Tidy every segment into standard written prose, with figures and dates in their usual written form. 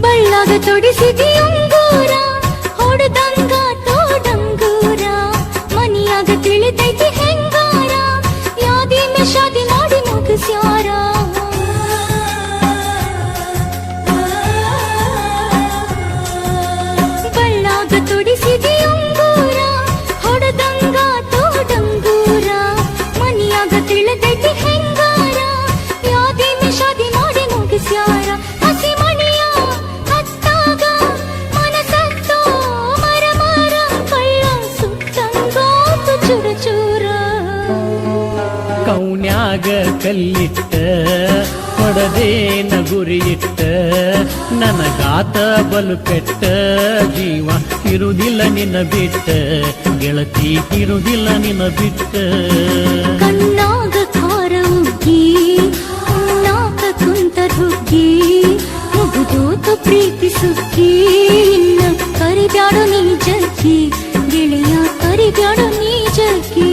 ಬಳ್ಳಾಗ ತೊಡಿಸಿದಿ ಉಂಗೂರ ಹೊಡೆದಂಗ ತೋಡಂಗೂರ ಮನಿಯಾಗ ತಿಳಿದೈತಿ ಹೆಂಗಾರ ಯಾದಿ ಶಾದಿ ಮಾಡಿ ಮುಗಿಸ್ಯಾರ ಬಳ್ಳಾಗ ತೊಡಿಸಿದಿ ಉಂಗೂರ ಹೊಡೆದಂಗ ತೋಡಂಗೂರ ಮನಿಯಾಗ ತಿಳಿದೈತಿ ಹೆಂಗಾರ ಯಾದಿ ಶಾದಿ ಮಾಡಿ ಮುಗಿಸ್ಯಾರ ಹಸಿ ಮಣಿಯ ಹತ್ತಾಗ ಮನಸತ್ತೋ ಮರ ಮರ ಕಳ್ಳ ಸುತ್ತಂಗಾತು ಚುರ ಚೂರ ಕೌನ್ಯಾಗ ಕಲ್ಲಿಟ್ಟ ಹೊಡದೇನ ಗುರಿಯಿಟ್ಟ ನನಗಾತ ಬಲು ಕೆಟ್ಟ ಜೀವ ಇರುವುದಿಲ್ಲ ನಿನ್ನ ಬಿಟ್ಟ ಗೆಳತಿ ಇರುವುದಿಲ್ಲ ನಿನ್ನ ಬಿಟ್ಟ ಕಣ್ಣಾಗ ಖಾರ ಉಗ್ಗಿ ಉಣ್ಣಾಕ ಕುಂತ ಹುಗ್ಗಿ ಮುಗುದೋತ ಪ್ರೀತಿ ಸುಗ್ಗಿ ಇನ್ನ ಕರಿಬ್ಯಾಡೋ ನೀ ಜಗ್ಗಿ ಗೆಳೆಯ ಕರಿಬ್ಯಾಡೋ ನೀ ಜಗ್ಗಿ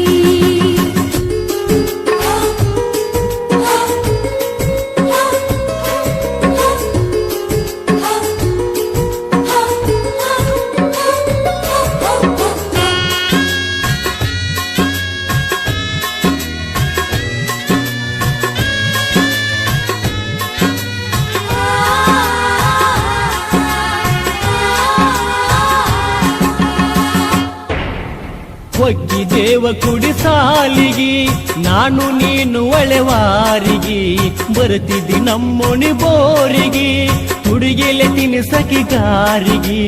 ಒಗ್ಗಿದೇವ ಕುಡಿ ಸಾಲಿಗಿ ನಾನು ನೀನು ಒಳೆವಾರಿಗಿ ಬರ್ತಿದ್ದಿ ನಮ್ಮೊಣಿ ಬೋರಿಗಿ ಹುಡುಗಿಲೆ ತಿನಿಸಕಿ ಗಾರಿಗಿ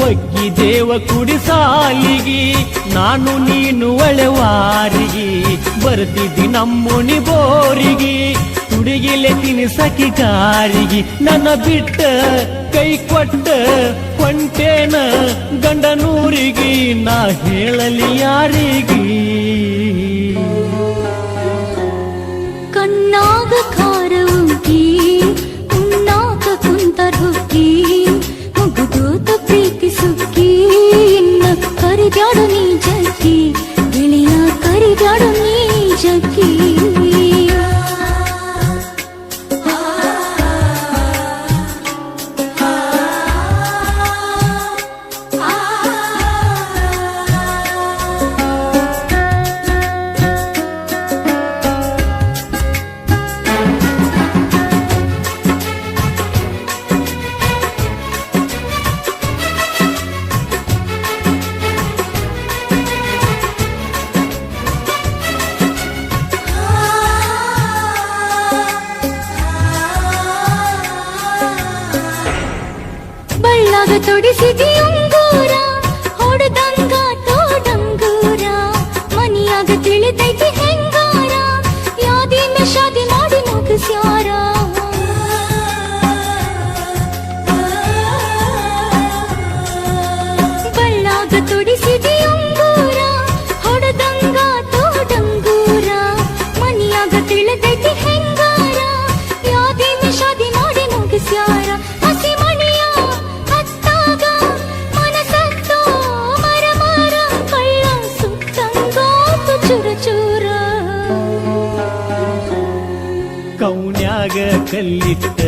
ಒಗ್ಗಿದೇವ ಕುಡಿ ಸಾಲಿಗಿ ನಾನು ನೀನು ಒಳೆವಾರಿಗಿ ಬರ್ತಿದ್ದಿ ನಮ್ಮೊಣಿ ಬೋರಿಗಿ ಹುಡುಗಿಲೆ ತಿನಿಸಕಿ ಗಾರಿಗಿ ನನ್ನ ಬಿಟ್ಟ ಕೈ ಕೊಟ್ಟ ಕೊಂಟೇನ ಗಂಡನೂರಿಗಿ ನಾ ಹೇಳಲಿ ಯಾರಿಗಿ ಕಣ್ಣಾಗ ಖಾರ ಉಗ್ಗಿ ಉಣ್ಣಾಕ ಕುಂತ ಹುಗ್ಗಿ ಮುಗುದೋತ ಪ್ರೀತಿ ಸುಗ್ಗಿ ಇನ್ನ ಕರಿಬ್ಯಾಡೋ ನೀ ಜಗ್ಗಿ ಗೆಳೆಯ ಕರಿಬ್ಯಾಡೋ ನೀ ಜಗ್ಗಿ ಬಳ್ಳಾಗ ತೊಡಿಸಿದಿ ಉಂಗೂರ ಹೊಡೆದಂಗ ತೋಡಂಗೂರ ಮನಿಯಾಗ ತಿಳಿದೈತಿ ಹೆಂಗಾರ ಯಾದಿ ಶಾದಿ ಮಾಡಿ ಮುಗಿಸ್ಯಾರ ಬಳ್ಳಾಗ ತೊಡಿಸಿದಿ ಉಂಗೂರ ಹೊಡೆದಂಗ ತೋಡಂಗೂರ ಮನಿಯಾಗ ತಿಳಿದೈತಿ ಹೆಂಗಾರ ಯಾದಿ ಶಾದಿ ಮಾಡಿ ಮುಗಿಸ್ಯಾರ ಹಸಿ ಮಣಿಯ ಹತ್ತಾಗ ಮನಸತ್ತೋ ಮರ ಮರ ಕಳ್ಳ ಸುತ್ತಂಗಾತು ಚುರ ಚೂರ ಕೌನ್ಯಾಗ ಕಲ್ಲಿಟ್ಟ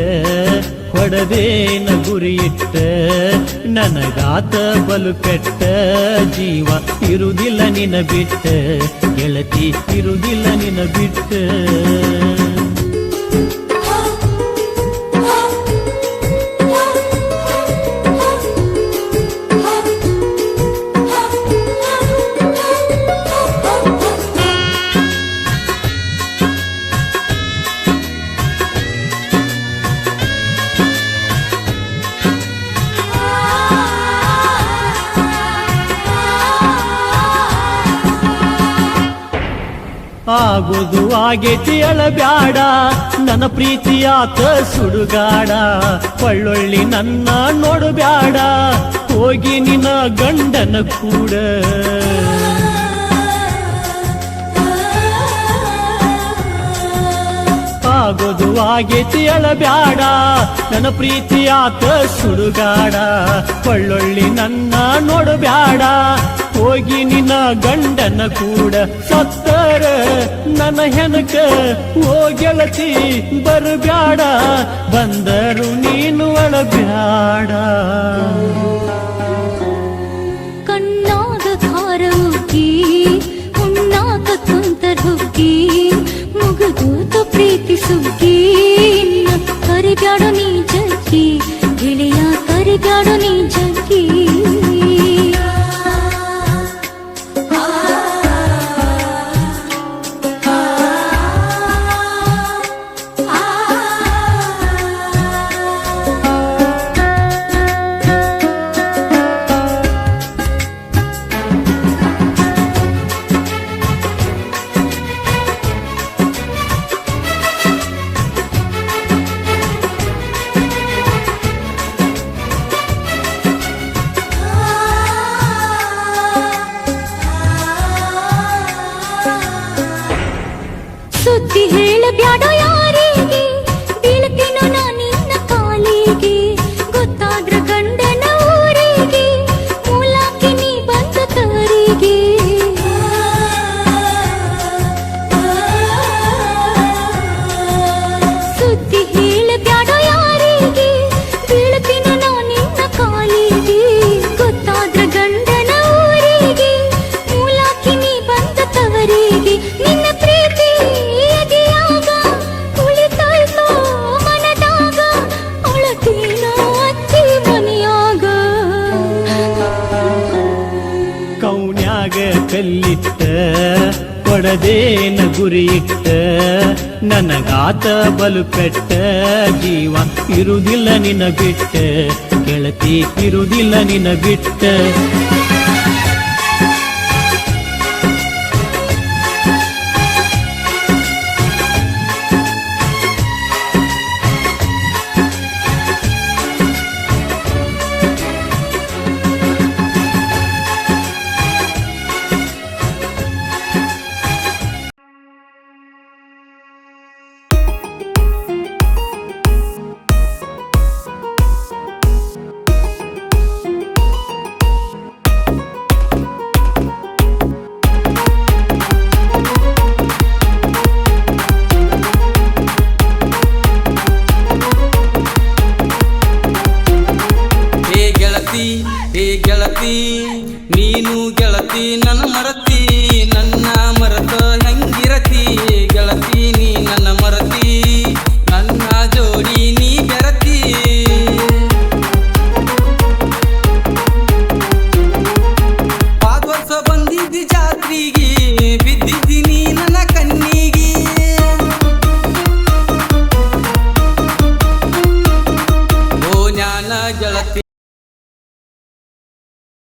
ಹೊಡದೇನ ಗುರಿಯಿಟ್ಟ ನನಗಾತ ಬಲು ಕೆಟ್ಟ ಜೀವ ಇರುವುದಿಲ್ಲ ನಿನ್ನ ಬಿಟ್ಟ ಗೆಳತಿ ಇರುವುದಿಲ್ಲ ನಿನ್ನ ಬಿಟ್ಟ ಆಗೋದು ಆಗೇತಿ ಅಳಬ್ಯಾಡ ನನ್ನ ಪ್ರೀತಿಯಾತ ಸುಡುಗಾಡ ಒಳ್ಳೊಳ್ಳಿ ನನ್ನ ನೋಡಬ್ಯಾಡ ಹೋಗಿ ನಿನ್ನ ಗಂಡನ ಕೂಡ ಆಗೋದು ಆಗೇತಿ ಅಳಬ್ಯಾಡ ನನ್ನ ಪ್ರೀತಿಯಾತ ಸುಡುಗಾಡ ಒಳ್ಳೊಳ್ಳಿ ನನ್ನ ನೋಡಬ್ಯಾಡ ಹೋಗಿ ನಿನ್ನ ಗಂಡನ ಕೂಡ ಸತ್ತರ ನನ್ನ ಹೆನಕ ಓ ಗೆಳತಿ ಬರಬ್ಯಾಡ ಬಂದರು ನೀನು ಅಳಬ್ಯಾಡ ಕಣ್ಣಾಗ ಖಾರ ಉಕ್ಕಿ ಉಣ್ಣಾಕ ಕುಂತರ್ ಹುಕ್ಕಿ ಮುಗುದೂತು ಪ್ರೀತಿ ಸುಗ್ಗಿ ಕರಿಬ್ಯಾಡು ನೀ ಜಗ್ಗಿ ಗೆಳೆಯ ಕರಿಬ್ಯಾಡು ನೀ ಜಗ್ಗಿ ಸುದ್ದಿ ಹೇಳಬ್ಯಾಡೋ ಯಾರಿಗೆ ಬೀಳ್ತೀನೋ ನಾ ನಿನ್ನ ಕಾಲಿಗೆ ಗೊತ್ತಾದ್ರ ಗಂಡನ ಊರಿಗೆ ಮೂಲಾಕಿ ನೀ ಬಂದ ತವರಿಗೆ ಸುದ್ದಿ ಹೇಳಬ್ಯಾಡೋ ಯಾರಿಗೆ ಬೀಳ್ತೀನೋ ನಾ ನಿನ್ನ ಕಾಲಿಗೆ ಗೊತ್ತಾದ್ರ ಗಂಡನ ಊರಿಗೆ ಮೂಲಾಕಿ ನೀ ಬಂದ ತವರಿಗೆ ನಿನ್ನ ಪ್ರೀತಿ ಕೌನ್ಯಾಗ ಕಲ್ಲಿಟ್ಟ ಕೊಡದೇನ ಗುರಿಯಿಟ್ಟ ನನಗಾತ ಬಲು ಪೆಟ್ಟ ಜೀವ ಇರುವುದಿಲ್ಲ ನಿನ್ನ ಬಿಟ್ಟ ಗೆಳತಿ ಇರುವುದಿಲ್ಲ ನಿನ್ನ ಬಿಟ್ಟ ಹೇ ಗೆಳತಿ ನೀನು ಗೆಳತಿ ನನ್ನ ಮರತಿ ನನ್ನ ಮರತ ಹೆಂಗಿರತಿ ಗೆಳತಿ ನೀ ನನ್ನ ಮರತಿ ನನ್ನ ಜೋಡಿ ನೀ ಬೆರತಿ ಪಾದ್ವರ್ಷ ಬಂದಿದ್ದಿ ಜಾತ್ರೆಗೆ ಬಿದ್ದಿದ್ದೀನಿ ನನ್ನ ಕಣ್ಣಿಗೆ ಓ ಜ್ಞಾನ ಗೆಳತಿ